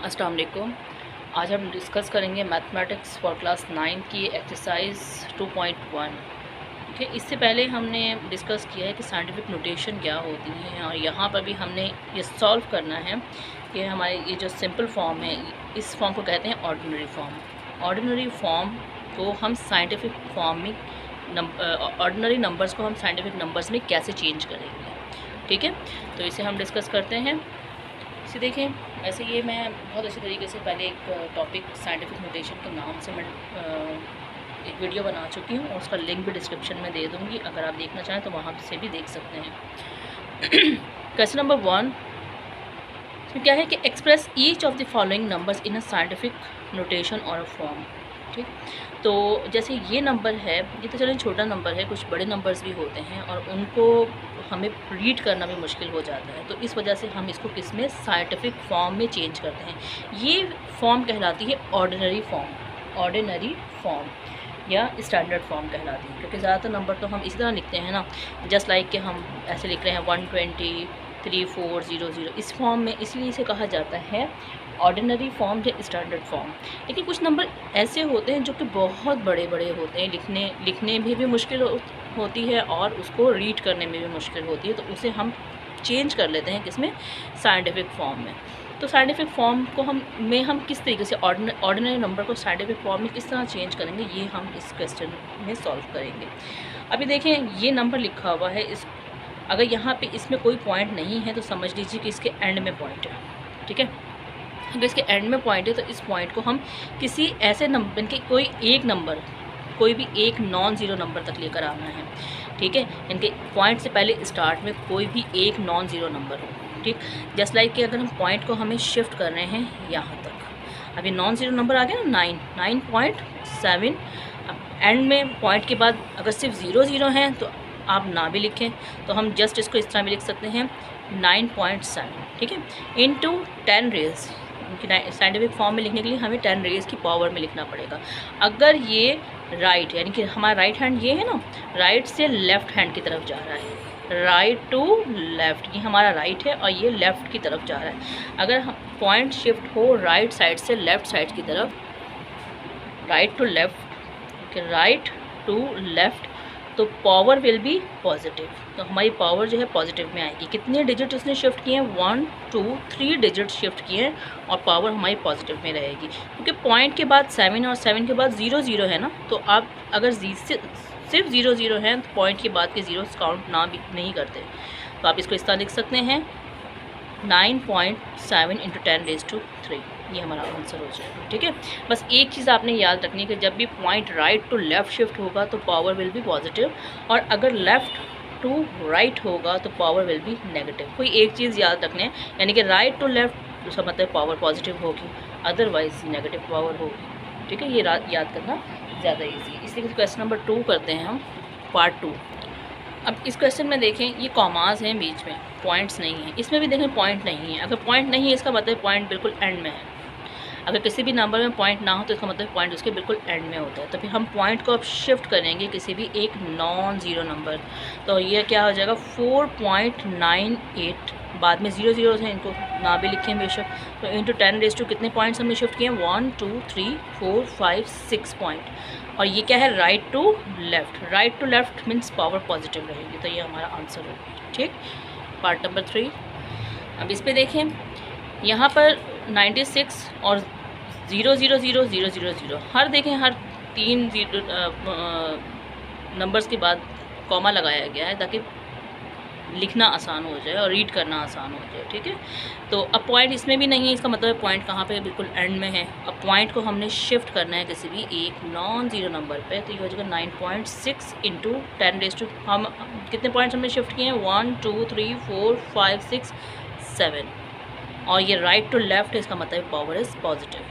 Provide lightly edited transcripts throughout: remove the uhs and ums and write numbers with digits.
अस्सलाम वालेकुम। आज हम डिस्कस करेंगे मैथमेटिक्स फॉर क्लास 9 की एक्सरसाइज 2.1। ठीक है, इससे पहले हमने डिस्कस किया है कि साइंटिफिक नोटेशन क्या होती है और यहाँ पर भी हमने ये सॉल्व करना है कि हमारे ये जो सिंपल फॉर्म है, इस फॉर्म को कहते हैं ऑर्डिनरी फॉर्म। ऑर्डिनरी फॉर्म को हम साइंटिफिक फॉर्म में ऑर्डिनरी नंबर्स को हम साइंटिफिक नंबर्स में कैसे चेंज करेंगे। ठीक है, तो इसे हम डिस्कस करते हैं। इसे देखें, वैसे ये मैं बहुत अच्छी तरीके से पहले एक टॉपिक साइंटिफिक नोटेशन के नाम से मैं एक वीडियो बना चुकी हूँ और उसका लिंक भी डिस्क्रिप्शन में दे दूँगी, अगर आप देखना चाहें तो वहाँ से भी देख सकते हैं। क्वेश्चन नंबर 1 इसमें क्या है कि express each of the following numbers in a scientific notation और अ फॉर्म। ठीक, तो जैसे ये नंबर है, ये तो चलिए छोटा नंबर है, कुछ बड़े नंबर्स भी होते हैं और उनको हमें रीड करना भी मुश्किल हो जाता है, तो इस वजह से हम इसको किस में साइंटिफिक फॉर्म में चेंज करते हैं। ये फॉर्म कहलाती है ऑर्डिनरी फॉर्म। ऑर्डिनरी फॉर्म या स्टैंडर्ड फॉर्म कहलाती है, क्योंकि ज़्यादातर नंबर तो हम इसी तरह लिखते हैं ना, जस्ट लाइक कि हम ऐसे लिख रहे हैं 120 3400। इस फॉर्म में इसलिए इसे कहा जाता है ऑर्डिनरी फॉर्म या स्टैंडर्ड फॉर्म। लेकिन कुछ नंबर ऐसे होते हैं जो कि बहुत बड़े बड़े होते हैं, लिखने में भी मुश्किल होती है और उसको रीड करने में भी मुश्किल होती है, तो उसे हम चेंज कर लेते हैं किसमें, साइंटिफिक फॉर्म में। तो साइंटिफिक फॉर्म को हम किस तरीके से ऑर्डिनरी नंबर को साइंटिफिक फॉर्म में किस तरह चेंज करेंगे, ये हम इस क्वेश्चन में सॉल्व करेंगे। अभी देखें, ये नंबर लिखा हुआ है, अगर यहाँ पे इसमें कोई पॉइंट नहीं है तो समझ लीजिए कि इसके एंड में पॉइंट है। ठीक है, अगर इसके एंड में पॉइंट है तो इस पॉइंट को हम किसी ऐसे नंबर के कोई भी एक नॉन ज़ीरो नंबर तक लेकर आना है। ठीक है, इनके पॉइंट से पहले स्टार्ट में कोई भी एक नॉन ज़ीरो नंबर हो। ठीक, जस्ट लाइक कि अगर हम पॉइंट को हमें शिफ्ट कर रहे हैं यहाँ तक, अभी नॉन ज़ीरो नंबर आ गया ना 9.7। अब एंड में पॉइंट के बाद अगर सिर्फ 0 हैं तो आप ना भी लिखें, तो हम जस्ट इसको इस तरह भी लिख सकते हैं 9.7। ठीक है, इनटू 10 रेज़। साइंटिफिक फॉर्म में लिखने के लिए हमें 10 रेज़ की पावर में लिखना पड़ेगा। अगर ये राइट, यानी कि हमारा राइट हैंड ये है ना, राइट से लेफ़्ट हैंड की तरफ जा रहा है, राइट टू लेफ़्ट, ये हमारा राइट है और ये लेफ़्ट की तरफ जा रहा है। अगर पॉइंट शिफ्ट हो राइट साइड से लेफ़्ट साइड की तरफ, राइट टू लेफ़्ट, तो पावर विल बी पॉजिटिव। तो हमारी पावर जो है पॉजिटिव में आएगी। कितने डिजिट उसने शिफ्ट किए हैं, 1 2 3 डिजिट शिफ्ट किए हैं और पावर हमारी पॉजिटिव में रहेगी, क्योंकि पॉइंट के बाद 7 और 7 के बाद 0 है ना, तो आप अगर सिर्फ 0 हैं तो पॉइंट के बाद के ज़ीरोस काउंट नहीं करते, तो आप इसको इस तरह लिख सकते हैं 9.7 × 10⁻3। ये हमारा आंसर हो जाएगा। ठीक है, बस एक चीज़ आपने याद रखनी है कि जब भी point right to left shift होगा तो पावर विल बी पॉजिटिव, और अगर लेफ़्ट टू राइट होगा तो पावर विल बी नेगेटिव। कोई एक चीज़ याद रखना है, यानी कि राइट टू लेफ़्ट उसका मतलब पावर पॉजिटिव होगी, अदरवाइज नेगेटिव पावर होगी। ठीक है, ये याद करना ज़्यादा ईजी है। इसलिए क्वेश्चन नंबर 2 करते हैं हम, पार्ट 2। अब इस क्वेश्चन में देखें, ये कॉमास हैं बीच में, पॉइंट्स नहीं हैं। इसमें भी देखें पॉइंट नहीं है। अगर पॉइंट नहीं है इसका मतलब पॉइंट बिल्कुल एंड में है। अगर किसी भी नंबर में पॉइंट ना हो तो इसका मतलब पॉइंट उसके बिल्कुल एंड में होता है। तो फिर हम पॉइंट को अब शिफ्ट करेंगे किसी भी एक नॉन ज़ीरो नंबर, तो ये क्या हो जाएगा 4.98। बाद में 0 हैं, इनको ना भी लिखें बेशक, तो इंटू 10⁻², कितने पॉइंट्स हमने शिफ्ट किए हैं, 1 2 3 4 5 6 पॉइंट। और ये क्या है, right to left means power positive रहेगी, तो ये हमारा आंसर होगा। ठीक, पार्ट नंबर 3। अब इस पर देखें, यहाँ पर 96 और 0 हर देखें, हर 3 नंबर्स के बाद कॉमा लगाया गया है ताकि लिखना आसान हो जाए और रीड करना आसान हो जाए। ठीक है, तो अब पॉइंट इसमें भी नहीं है, इसका मतलब पॉइंट कहाँ पे, बिल्कुल एंड में है। अब पॉइंट को हमने शिफ्ट करना है किसी भी एक नॉन ज़ीरो नंबर पे, तो ये हो जाएगा 9.6 × 10⁻²। हम कितने पॉइंट्स हमने शिफ्ट किए हैं, 1 2 3 4 5 6 7, और ये राइट टू लेफ़्ट है, इसका मतलब पावर इज़ पॉजिटिव।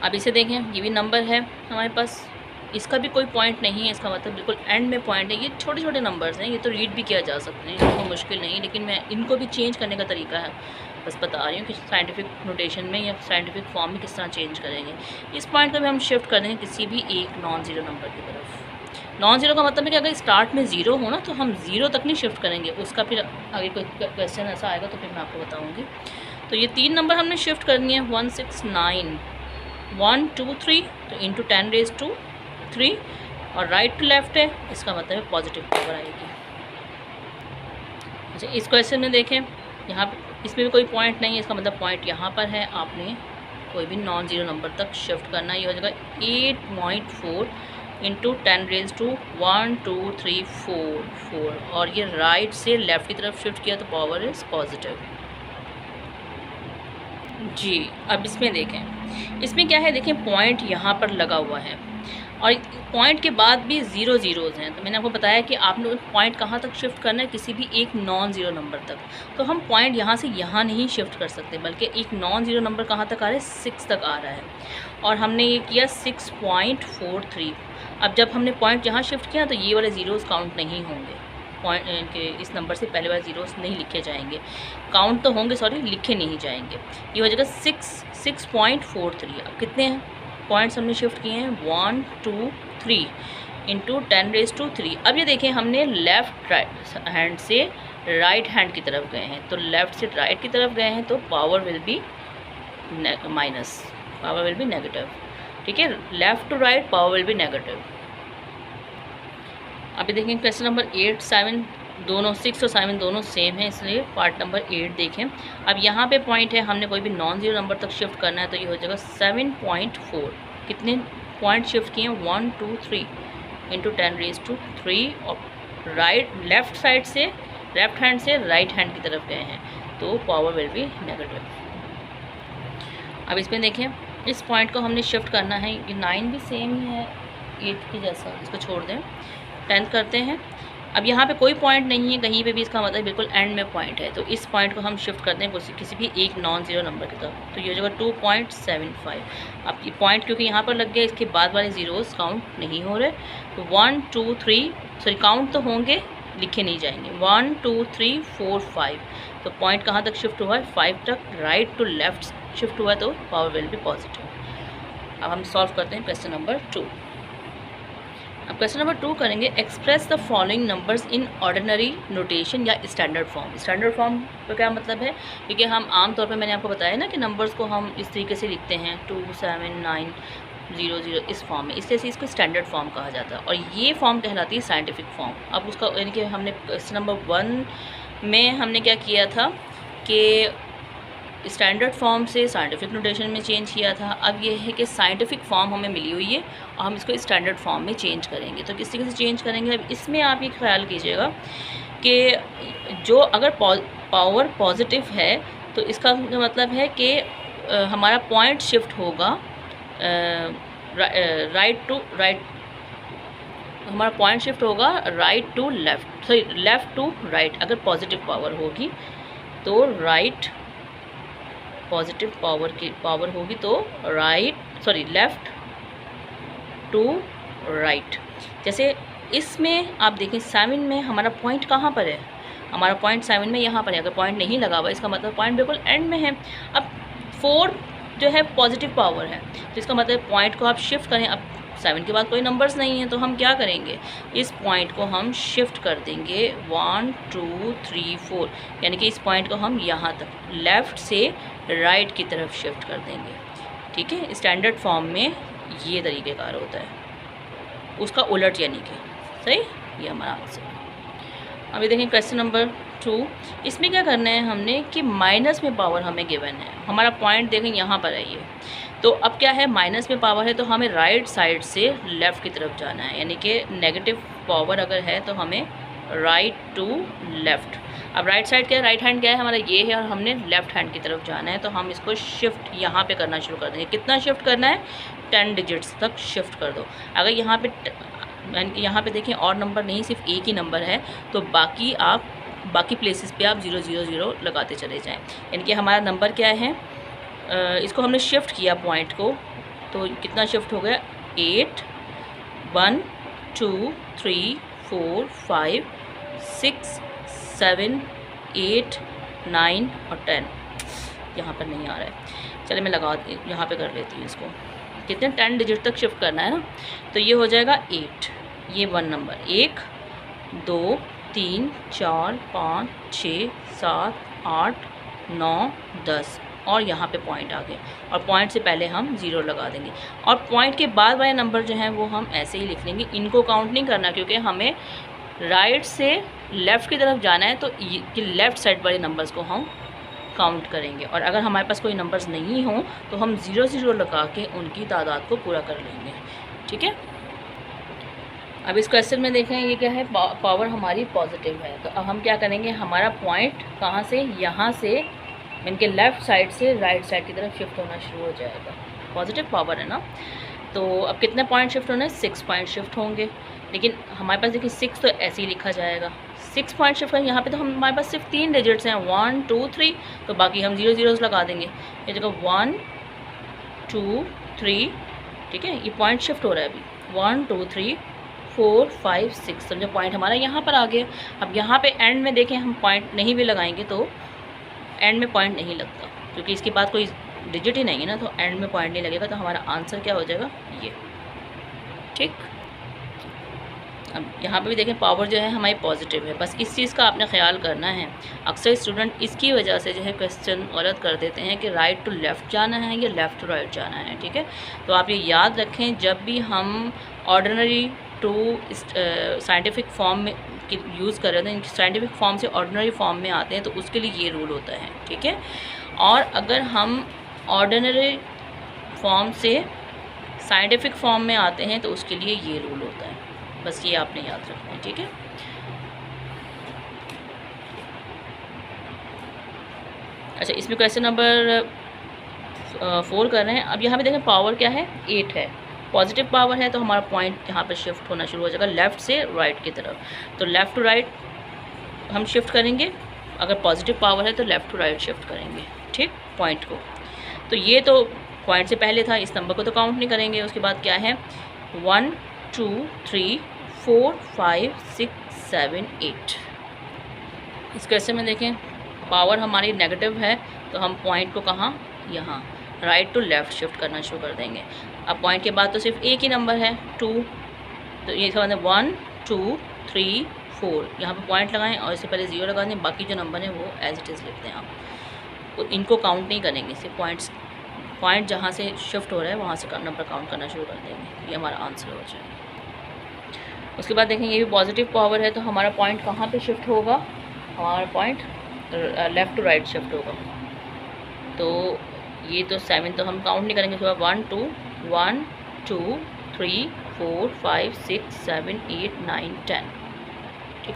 अब इसे देखें, ये भी नंबर है हमारे पास, इसका भी कोई पॉइंट नहीं है, इसका मतलब बिल्कुल एंड में पॉइंट है। ये छोटे छोटे नंबर्स हैं, ये तो रीड भी किया जा सकते हैं, इनको मुश्किल नहीं, लेकिन मैं इनको भी चेंज करने का तरीका है बस बता रही हूँ कि साइंटिफिक नोटेशन में या साइंटिफिक फॉर्म में किस तरह चेंज करेंगे। इस पॉइंट को भी हम शिफ्ट कर देंगे किसी भी एक नॉन ज़ीरो नंबर की तरफ। नॉन ज़ीरो का मतलब है कि अगर स्टार्ट में 0 हो ना तो हम 0 तक नहीं शिफ्ट करेंगे, उसका फिर आगे कोई क्वेश्चन ऐसा आएगा तो फिर मैं आपको बताऊँगी। तो ये 3 नंबर हमने शिफ्ट करनी है 169 1 2 3 तो इंटू 10⁻³ और राइट टू लेफ्ट है, इसका मतलब है पॉजिटिव पावर आएगी। अच्छा, इस क्वेश्चन में देखें, यहाँ पे इसमें भी कोई पॉइंट नहीं है, इसका मतलब पॉइंट यहाँ पर है, आपने कोई भी नॉन ज़ीरो नंबर तक शिफ्ट करना है। ये हो जाएगा 8.4 इंटू 10⁻1 2 3 4 4 और ये राइट से लेफ़्ट की तरफ शिफ्ट किया तो पावर इज़ पॉजिटिव जी। अब इसमें देखें, इसमें क्या है, देखें पॉइंट यहाँ पर लगा हुआ है और पॉइंट के बाद भी ज़ीरो ज़ीरोज़ हैं। तो मैंने आपको बताया कि आपने पॉइंट कहाँ तक शिफ्ट करना है, किसी भी एक नॉन ज़ीरो नंबर तक। तो हम पॉइंट यहाँ से यहाँ नहीं शिफ्ट कर सकते, बल्कि एक नॉन ज़ीरो नंबर कहाँ तक आ रहा है, 6 तक आ रहा है और हमने ये किया 6.43। अब जब हमने पॉइंट यहाँ शिफ्ट किया तो ये वाले ज़ीरोज़ काउंट नहीं होंगे, पॉइंट के इस नंबर से पहले वाले ज़ीरोज़ नहीं लिखे जाएंगे, काउंट तो होंगे, सॉरी लिखे नहीं जाएंगे। ये हो जाएगा 6.43। अब कितने हैं पॉइंट्स हमने शिफ्ट किए हैं, 1 2 3 इंटू 10⁻3। अब ये देखें, हमने लेफ़्ट हैंड से राइट हैंड की तरफ गए हैं, तो लेफ़्ट से राइट की तरफ गए हैं तो power will be minus, power will be negative. ठीक है, left to right power will be negative. अभी देखें क्वेश्चन नंबर 8 7 दोनों 6 और 7 दोनों सेम है, इसलिए पार्ट नंबर 8 देखें। अब यहाँ पे पॉइंट है, हमने कोई भी नॉन ज़ीरो नंबर तक शिफ्ट करना है, तो ये हो जाएगा 7.4। कितने पॉइंट शिफ्ट किए हैं, 1 2 3 इंटू 10⁻3 और राइट लेफ़्ट साइड से लेफ़्ट हैंड से राइट हैंड की तरफ गए हैं तो पावर विल बी नेगेटिव। अब इसमें देखें, इस पॉइंट को हमने शिफ्ट करना है, ये 9 भी सेम ही है 8 के जैसा, इसको छोड़ दें, 10 करते हैं। अब यहाँ पे कोई पॉइंट नहीं है कहीं पे भी, इसका मतलब बिल्कुल एंड में पॉइंट है, तो इस पॉइंट को हम शिफ्ट करते हैं किसी भी एक नॉन ज़ीरो नंबर की तरफ, तो ये हो जाएगा 2.75। अब ये पॉइंट क्योंकि यहाँ पर लग गया, इसके बाद वाले ज़ीरोज़ काउंट नहीं हो रहे, तो 1 2 3 सॉरी काउंट तो होंगे, लिखे नहीं जाएंगे, 1 2 3 4 5। तो पॉइंट कहाँ तक शिफ्ट हुआ है, 5 तक, राइट टू लेफ्ट शिफ्ट हुआ, तो पावर विल बी पॉजिटिव। अब हम सॉल्व करते हैं क्वेश्चन नंबर 2। अब क्वेश्चन नंबर 2 करेंगे, express the following numbers in ordinary notation या स्टैंडर्ड फॉर्म। स्टैंडर्ड फॉर्म का क्या मतलब है, क्योंकि हम आमतौर पर मैंने आपको बताया ना कि नंबर्स को हम इस तरीके से लिखते हैं 2 7 9 0 0 इस फॉर्म में, इसलिए इसको स्टैंडर्ड फॉर्म कहा जाता है और ये फॉर्म कहलाती है साइंटिफिक फॉर्म। अब उसका यानी कि हमने क्वेश्चन नंबर 1 में हमने क्या किया था कि स्टैंडर्ड फॉर्म से साइंटिफिक नोटेशन में चेंज किया था। अब ये है कि साइंटिफिक फॉर्म हमें मिली हुई है और हम इसको स्टैंडर्ड फॉर्म में चेंज करेंगे। तो किस तरीके से चेंज करेंगे, अब इसमें आप ये ख्याल कीजिएगा कि जो अगर पावर पॉजिटिव है तो इसका मतलब है कि हमारा पॉइंट शिफ्ट होगा राइट टू राइट, हमारा पॉइंट शिफ्ट होगा right to left, sorry left to right. अगर पॉजिटिव पावर होगी तो राइट, पॉजिटिव पावर की पावर होगी तो right, sorry left to right. जैसे इसमें आप देखें 7 में हमारा पॉइंट कहाँ पर है, हमारा पॉइंट 7 में यहाँ पर है। अगर पॉइंट नहीं लगा हुआ इसका मतलब पॉइंट बिल्कुल एंड में है। अब 4 जो है पॉजिटिव पावर है, तो इसका मतलब पॉइंट को आप शिफ्ट करें। अब 7 के बाद कोई नंबर्स नहीं है तो हम क्या करेंगे, इस पॉइंट को हम शिफ्ट कर देंगे 1 2 3 4, यानी कि इस पॉइंट को हम यहाँ तक लेफ़्ट से राइट की तरफ शिफ्ट कर देंगे। ठीक है, स्टैंडर्ड फॉर्म में ये तरीक़ेकार होता है, उसका उलट यानी कि सही, ये हमारा आंसर। अभी देखें क्वेश्चन नंबर 2, इसमें क्या करना है हमने कि माइनस में पावर हमें गिवन है, हमारा पॉइंट देखें यहाँ पर है ये, तो अब क्या है माइनस में पावर है तो हमें राइट साइड से लेफ़्ट की तरफ जाना है, यानी कि नेगेटिव पावर अगर है तो हमें राइट टू लेफ़्ट। अब राइट साइड क्या है, राइट हैंड क्या है हमारा ये है और हमने लेफ़्ट हैंड की तरफ जाना है, तो हम इसको शिफ्ट यहाँ पे करना शुरू कर देंगे। कितना शिफ्ट करना है, 10 डिजिट्स तक शिफ्ट कर दो। अगर यहाँ पे देखें और नंबर नहीं, सिर्फ एक ही नंबर है, तो बाकी प्लेसेस पे आप 0 0 0 लगाते चले जाएं। यानी कि हमारा नंबर क्या है, इसको हमने शिफ्ट किया पॉइंट को, तो कितना शिफ्ट हो गया 8 1 2 3 4 5 6 7 8 9 और 10। यहाँ पर नहीं आ रहा है, चलिए मैं यहाँ पे कर लेती हूँ इसको। कितने 10 डिजिट तक शिफ्ट करना है ना, तो ये हो जाएगा 8, ये 1 नंबर, 1 2 3 4 5 6 7 8 9 10 और यहाँ पे पॉइंट आ गया, और पॉइंट से पहले हम 0 लगा देंगे, और पॉइंट के बाद वाले नंबर जो हैं वो हम ऐसे ही लिख लेंगे। इनको काउंट नहीं करना, क्योंकि हमें राइट से लेफ़्ट की तरफ जाना है, तो ये लेफ़्ट साइड वाले नंबर्स को हम काउंट करेंगे। और अगर हमारे पास कोई नंबर्स नहीं हों तो हम 0 लगा के उनकी तादाद को पूरा कर लेंगे। ठीक है, अब इस क्वेश्चन में देखें ये क्या है, पावर हमारी पॉजिटिव है। तो अब हम क्या करेंगे, हमारा पॉइंट कहाँ से, यहाँ से इनके लेफ़्ट साइड से राइट साइड की तरफ शिफ्ट होना शुरू हो जाएगा। पॉजिटिव पावर है ना, तो अब कितने पॉइंट शिफ्ट होने हैं, 6 पॉइंट शिफ्ट होंगे। लेकिन हमारे पास देखिए 6 तो ऐसे ही लिखा जाएगा, 6 पॉइंट शिफ्ट करेंगे। यहाँ पे तो हमारे पास सिर्फ 3 डिजिट्स हैं, 1 2 3, तो बाकी हम 0 0 लगा देंगे। ये जगह 1 2 3, ठीक है, ये पॉइंट शिफ्ट हो रहा है अभी, 1 2 3 4 5 6, समझो पॉइंट हमारा यहाँ पर आ गया। अब यहाँ पे एंड में देखें, हम पॉइंट नहीं भी लगाएंगे तो एंड में पॉइंट नहीं लगता, क्योंकि इसके बाद कोई डिजिट ही नहीं है ना, तो एंड में पॉइंट नहीं लगेगा। तो हमारा आंसर क्या हो जाएगा, ये। ठीक, अब यहाँ पे भी देखें पावर जो है हमारी पॉजिटिव है। बस इस चीज़ का आपने ख्याल करना है। अक्सर स्टूडेंट इसकी वजह से जो है क्वेश्चन गलत कर देते हैं कि राइट टू लेफ़्ट जाना है या लेफ़्ट टू राइट जाना है। ठीक है, तो आप ये याद रखें, जब भी हम ऑर्डिनरी टू साइंटिफिक फॉर्म में यूज़ कर रहे हैं, साइंटिफिक फॉर्म से ऑर्डिनरी फॉर्म में आते हैं, तो उसके लिए ये रूल होता है। ठीक है, और अगर हम ऑर्डिनरी फॉर्म से साइंटिफिक फॉर्म में आते हैं तो उसके लिए ये रूल होता है। बस ये आपने याद रखना है। ठीक है, अच्छा, इसमें क्वेश्चन नंबर 4 कर रहे हैं। अब यहाँ पे देखें पावर क्या है, 8 है, पॉजिटिव पावर है, तो हमारा पॉइंट यहाँ पर शिफ्ट होना शुरू हो जाएगा लेफ़्ट से राइट की तरफ। तो लेफ़्ट टू राइट हम शिफ्ट करेंगे, अगर पॉजिटिव पावर है तो लेफ़्ट टू राइट शिफ्ट करेंगे। ठीक, पॉइंट को, तो ये तो पॉइंट से पहले था, इस नंबर को तो काउंट नहीं करेंगे। उसके बाद क्या है, 1 2 3 4 5 6 7 8। इस क्वेश्चन में देखें पावर हमारी नेगेटिव है, तो हम पॉइंट को कहाँ, यहाँ राइट टू लेफ़्ट शिफ्ट करना शुरू कर देंगे। अब पॉइंट के बाद तो सिर्फ एक ही नंबर है 2, तो ये समझ 1 2 3 4, यहाँ पे पॉइंट लगाएं और इससे पहले 0 लगा दें। बाकी जो नंबर है वो एज इट इज़ लिखते हैं आप, तो इनको काउंट नहीं करेंगे, सिर्फ पॉइंट जहाँ से शिफ्ट हो रहा है वहाँ से नंबर काउंट करना शुरू कर देंगे। ये हमारा आंसर हो जाएगा। उसके बाद देखेंगे ये भी पॉजिटिव पावर है, तो हमारा पॉइंट कहाँ पे शिफ्ट होगा, हमारा point left to right shift होगा। तो ये तो 7 तो हम काउंट नहीं करेंगे, उसके बाद 1 2 1 2 3 4 5 6 7 8 9 10। ठीक,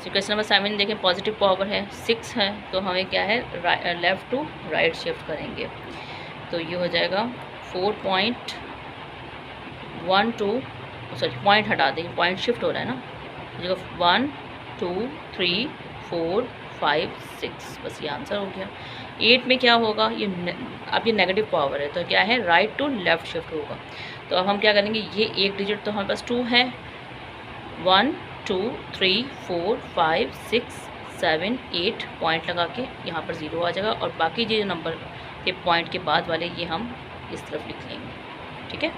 क्वेश्चन नंबर 7 देखें पॉजिटिव पावर है, 6 है, तो हमें क्या है, लेफ़्ट टू राइट शिफ्ट करेंगे। तो ये हो जाएगा 4.12, सॉरी पॉइंट हटा देंगे, पॉइंट शिफ्ट हो रहा है ना, जगह 1 2 3 4 5 6, बस ये आंसर हो गया। 8 में क्या होगा, ये अब ये नेगेटिव पावर है, तो क्या है, राइट टू लेफ़्ट शिफ्ट होगा। तो अब हम क्या करेंगे, ये एक डिजिट तो हमारे पास 2 है, 1 2 3 4 5 6 7 8, पॉइंट लगा के यहाँ पर 0 आ जाएगा, और बाकी जो नंबर के पॉइंट के बाद वाले ये हम इस तरफ लिख लेंगे। ठीक है,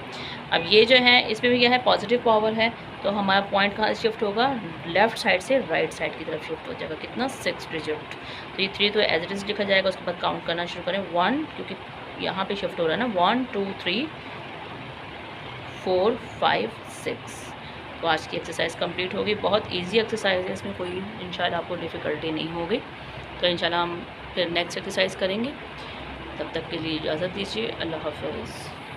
अब ये जो है इसमें भी क्या है, पॉजिटिव पावर है, तो हमारा पॉइंट कहाँ शिफ्ट होगा, लेफ़्ट साइड से राइट साइड की तरफ शिफ्ट हो जाएगा। कितना, 6 डिजिट। तो ये 3 तो एज इट इज़ लिखा जाएगा। उसके बाद काउंट करना शुरू करें, 1, क्योंकि यहाँ पे शिफ्ट हो रहा है ना, 1 2 3 4 5 6। तो आज की एक्सरसाइज कंप्लीट होगी। बहुत इजी एक्सरसाइज है, इसमें कोई इंशाल्लाह आपको डिफ़िकल्टी नहीं होगी। तो इंशाल्लाह हम फिर नेक्स्ट एक्सरसाइज करेंगे। तब तक के लिए इजाज़त दीजिए। अल्लाह हाफ़िज़।